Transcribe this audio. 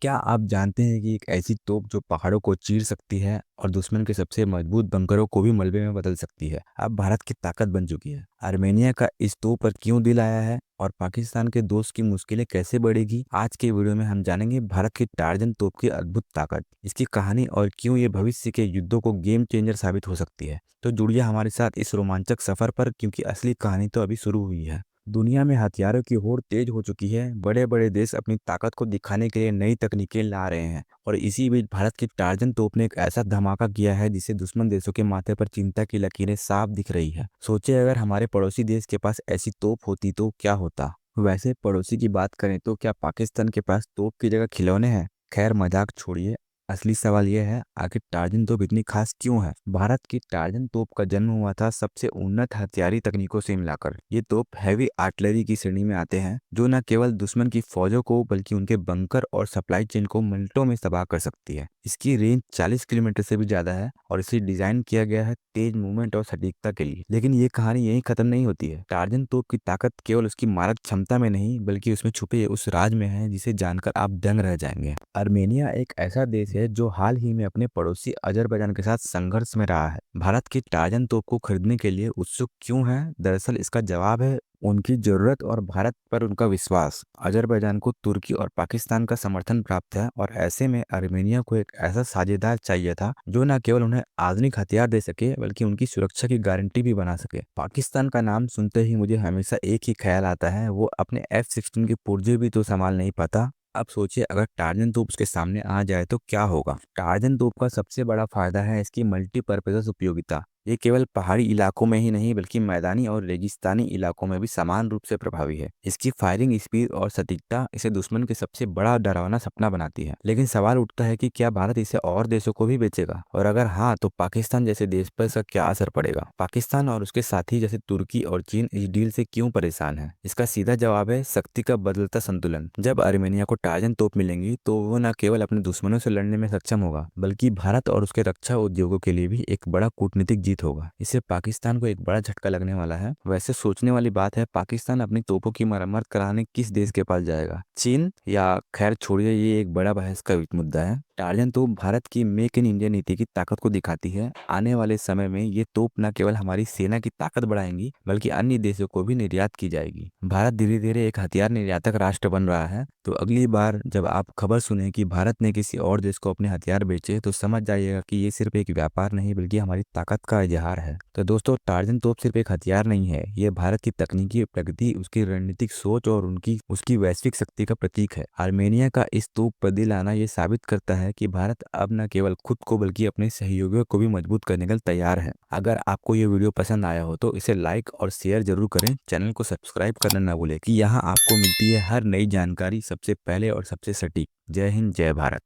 क्या आप जानते हैं कि एक ऐसी तोप जो पहाड़ों को चीर सकती है और दुश्मन के सबसे मजबूत बंकरों को भी मलबे में बदल सकती है, अब भारत की ताकत बन चुकी है। आर्मेनिया का इस तोप पर क्यों दिल आया है और पाकिस्तान के दोस्त की मुश्किलें कैसे बढ़ेगी, आज के वीडियो में हम जानेंगे भारत की टारजन तोप की अद्भुत ताकत, इसकी कहानी और क्यों ये भविष्य के युद्धों को गेम चेंजर साबित हो सकती है। तो जुड़िए हमारे साथ इस रोमांचक सफर पर, क्योंकि असली कहानी तो अभी शुरू हुई है। दुनिया में हथियारों की होड़ तेज हो चुकी है। बड़े बड़े देश अपनी ताकत को दिखाने के लिए नई तकनीकें ला रहे हैं और इसी बीच भारत की टार्जन तोप ने एक ऐसा धमाका किया है जिसे दुश्मन देशों के माथे पर चिंता की लकीरें साफ दिख रही है। सोचिए, अगर हमारे पड़ोसी देश के पास ऐसी तोप होती तो क्या होता। वैसे पड़ोसी की बात करें तो क्या पाकिस्तान के पास तोप की जगह खिलौने हैं? खैर, मजाक छोड़िए, असली सवाल यह है, आखिर टार्जन तोप इतनी खास क्यों है। भारत की टार्जन तोप का जन्म हुआ था सबसे उन्नत हथियारी तकनीकों से मिलाकर। ये तोप हैवी आर्टिलरी की श्रेणी में आते हैं, जो न केवल दुश्मन की फौजों को बल्कि उनके बंकर और सप्लाई चेन को मिनटों में तबाह कर सकती है। इसकी रेंज 40 किलोमीटर से भी ज्यादा है और इसे डिजाइन किया गया है तेज मूवमेंट और सटीकता के लिए। लेकिन ये कहानी यहीं खत्म नहीं होती है। टार्जन तोप की ताकत केवल उसकी मारक क्षमता में नहीं, बल्कि उसमें छुपे उस राज में है जिसे जानकर आप दंग रह जाएंगे। आर्मेनिया एक ऐसा देश है जो हाल ही में अपने पड़ोसी अजरबैजान के साथ संघर्ष में रहा है। भारत की टार्जन तोप को खरीदने के लिए उत्सुक क्यों है? दरअसल इसका जवाब है उनकी जरूरत और भारत पर उनका विश्वास। अजरबैजान को तुर्की और पाकिस्तान का समर्थन प्राप्त है और ऐसे में आर्मेनिया को एक ऐसा साझेदार चाहिए था जो न केवल उन्हें आधुनिक हथियार दे सके बल्कि उनकी सुरक्षा की गारंटी भी बना सके। पाकिस्तान का नाम सुनते ही मुझे हमेशा एक ही ख्याल आता है, वो अपने F-16 के पुर्जे भी तो संभाल नहीं पाता। अब सोचिए, अगर टार्जन तोप उसके सामने आ जाए तो क्या होगा। टार्जन तोप का सबसे बड़ा फायदा है इसकी मल्टीपर्पज उपयोगिता। ये केवल पहाड़ी इलाकों में ही नहीं बल्कि मैदानी और रेगिस्तानी इलाकों में भी समान रूप से प्रभावी है। इसकी फायरिंग स्पीड और सटीकता इसे दुश्मन के सबसे बड़ा डरावना सपना बनाती है। लेकिन सवाल उठता है कि क्या भारत इसे और देशों को भी बेचेगा, और अगर हाँ तो पाकिस्तान जैसे देश पर इसका क्या असर पड़ेगा। पाकिस्तान और उसके साथी जैसे तुर्की और चीन इस डील से क्यों परेशान है? इसका सीधा जवाब है शक्ति का बदलता संतुलन। जब आर्मेनिया को टार्जन तोप मिलेंगी तो वो न केवल अपने दुश्मनों से लड़ने में सक्षम होगा बल्कि भारत और उसके रक्षा उद्योगों के लिए भी एक बड़ा कूटनीतिक जीत होगा। इससे पाकिस्तान को एक बड़ा झटका लगने वाला है। वैसे सोचने वाली बात है, पाकिस्तान अपनी तोपों की मरम्मत कराने किस देश के पास जाएगा? चीन? या खैर छोड़िए, ये एक बड़ा बहस का मुद्दा है। टार्जन तोप भारत की मेक इन इंडिया नीति की ताकत को दिखाती है। आने वाले समय में ये तोप न केवल हमारी सेना की ताकत बढ़ाएंगी बल्कि अन्य देशों को भी निर्यात की जाएगी। भारत धीरे धीरे एक हथियार निर्यातक राष्ट्र बन रहा है। तो अगली बार जब आप खबर सुने कि भारत ने किसी और देश को अपने हथियार बेचे, तो समझ जाइएगा कि ये सिर्फ एक व्यापार नहीं बल्कि हमारी ताकत का इजहार है। तो दोस्तों, टार्जन तोप सिर्फ एक हथियार नहीं है, ये भारत की तकनीकी प्रगति, उसकी रणनीतिक सोच और उसकी वैश्विक शक्ति का प्रतीक है। आर्मेनिया का इस तोप पर दिल आना ये साबित करता है कि भारत अब न केवल खुद को बल्कि अपने सहयोगियों को भी मजबूत करने के लिए तैयार है। अगर आपको ये वीडियो पसंद आया हो तो इसे लाइक और शेयर जरूर करें। चैनल को सब्सक्राइब करना ना भूलें कि यहाँ आपको मिलती है हर नई जानकारी सबसे पहले और सबसे सटीक। जय हिंद, जय भारत।